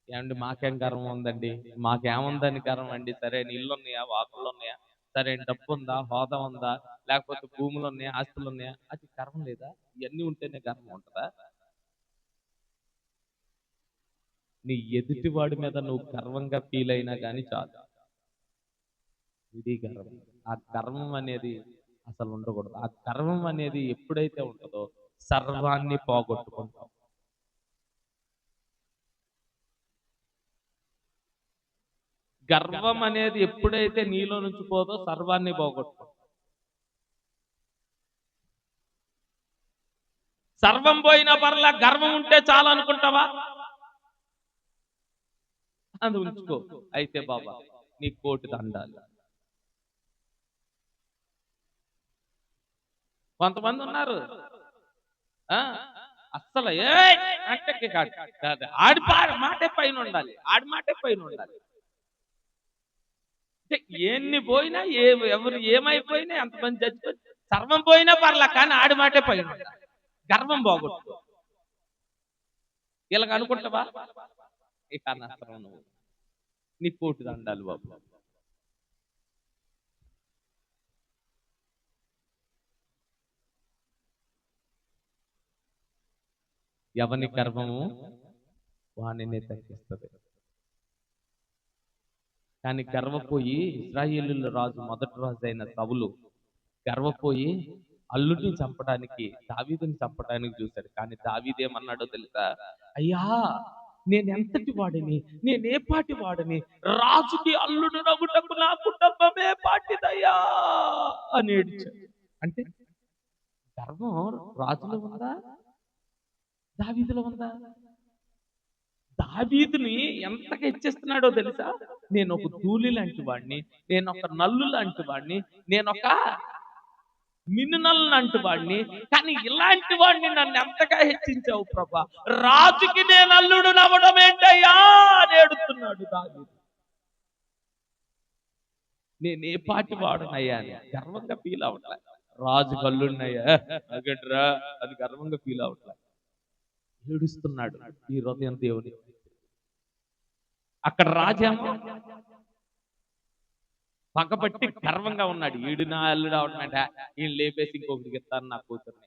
ఏమండి మాకేం గర్వం ఉందండి, మాకేముందని గర్వం అండి? సరైన ఇల్లు ఉన్నాయా, వాకులు ఉన్నాయా, సరైన డబ్బు ఉందా, హోదా ఉందా, లేకపోతే భూములు ఉన్నాయా, ఆస్తులు ఉన్నాయా, అది గర్వం లేదా? ఇవన్నీ ఉంటేనే గర్వం ఉంటుందా? నీ ఎదుటివాడి మీద నువ్వు గర్వంగా ఫీల్ అయినా కానీ చాలు, ఇది గర్వం. ఆ గర్వం అనేది అసలు ఉండకూడదు. ఆ గర్వం అనేది ఎప్పుడైతే ఉంటుందో సర్వాన్ని పోగొట్టుకుంటాం. గర్వం అనేది ఎప్పుడైతే నీలో నుంచి పోదో సర్వాన్ని పోగొట్టుకుంటాం. సర్వం పోయినా పర్లా, గర్వం ఉంటే చాలు అనుకుంటావా? అది ఉంచుకో. అయితే బాబా నీ కోటి దండాలు. కొంతమంది ఉన్నారు ఆ అస్సలు అంటే కాదు, ఆడి మాటే పైన ఉండాలి, ఆడి మాటే పైన ఉండాలి. అంటే ఎన్ని పోయినా ఎవరు ఏమైపోయినా ఎంతమంది చచ్చిపోయి సర్వం పోయినా పర్లా, కానీ ఆడి మాటే పైన ఉండాలి. గర్వం పోగొట్టు. ఇలాగ అనుకుంటావా? ఇక అనవసరం నువ్వు. నీ కోటి దండాలు బాబు. ఎవని గర్వము వానినే తగ్గిస్తుంది. కానీ గర్వపోయి ఇశ్రాయేలీయుల రాజు, మొదటి రాజు అయిన సౌలు గర్వపోయి అల్లుడిని చంపడానికి, దావీదుని చంపడానికి చూశాడు. కానీ దావీదేమన్నాడో తెలుసా? అయ్యా, నేను ఎంతటి వాడిని, నేనే పాటి వాడిని, రాజుకి అల్లుడు నగుటకు నా కుటుంబమే పాటిదయ్యా అని ఏడ్చాడు. అంటే గర్వం రాజులో ఉందా, దావీదులో ఉందా? దావీదుని ఎంతగా హెచ్చిస్తున్నాడో తెలుసా? నేను ఒక ధూళి లాంటి వాడిని, నేను ఒక నల్లు లాంటి వాడిని, నేను ఒక మినునల్ లాంటి వాడిని, కానీ ఇలాంటి వాడిని నన్ను ఎంతగా హెచ్చించావు ప్రభా, రాజుకి నేను అల్లుడు నవ్వడం ఏంటయ్యా అని ఏడుతున్నాడు దావీదు. నేను ఏ పాటి వాడనయ్యా అని గర్వంగా ఫీల్ అవట్లే. రాజు కల్లున్నయ్యా అగడ్రా అని గర్వంగా ఫీల్ అవట్లే. ఏడుస్తున్నాడు ఈ హృదయం దేవుని. అక్కడ రాజేమో పగబట్టి గర్వంగా ఉన్నాడు. ఈడు నా అల్లుడు అవడమేట, ఈయన లేపేసి ఇంకొకటికి ఇస్తాను నా కూతుర్ని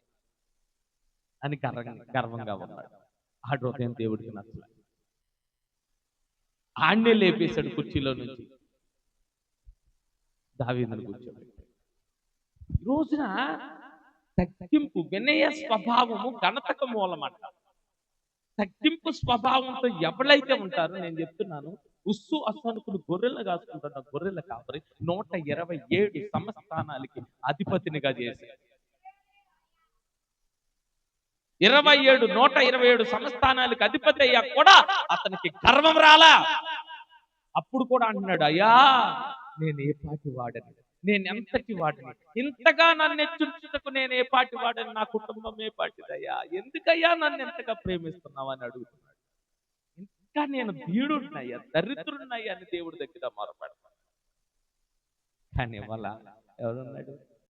అని గర్వంగా ఉన్నాడు. ఆ హృదయం దేవుడికి నచ్చలే. ఆన్నే లేపేశాడు కుర్చీలో నుంచి, దావీదుని కూర్చోబెట్టి. ఈ రోజున తగ్గింపు, వినయ స్వభావము ఘనతకు మూలమంట. తగ్గింపు స్వభావంతో ఎవరైతే ఉంటారో, నేను చెప్తున్నాను, ఉస్సు అసనుకులు గొర్రెలు కాసుకుంటున్న గొర్రెల కాపరి 127 సంస్థానాలకి అధిపతినిగా చేశారు. 127 సంస్థానాలకు అధిపతి అయ్యా కూడా అతనికి గర్వం రాలా. అప్పుడు కూడా అంటున్నాడు, అయ్యా నేను ఏ పాటి వాడని, నేను ఎంతటి వాడిని, ఇంతగా నన్ను హెచ్చించుటకు నేను ఏ పాటి వాడని, నా కుటుంబం ఏ పాటిదయ్యా, ఎందుకయ్యా నన్ను ఎంతగా ప్రేమిస్తున్నావు అని అడుగుతున్నాడు. ఇంకా నేను దీడున్నయ్యా, దరిద్రున్నయ్యా అని దేవుడి దగ్గర మొరపెడతాను. కానీ వాళ్ళ ఎవరున్నాడు?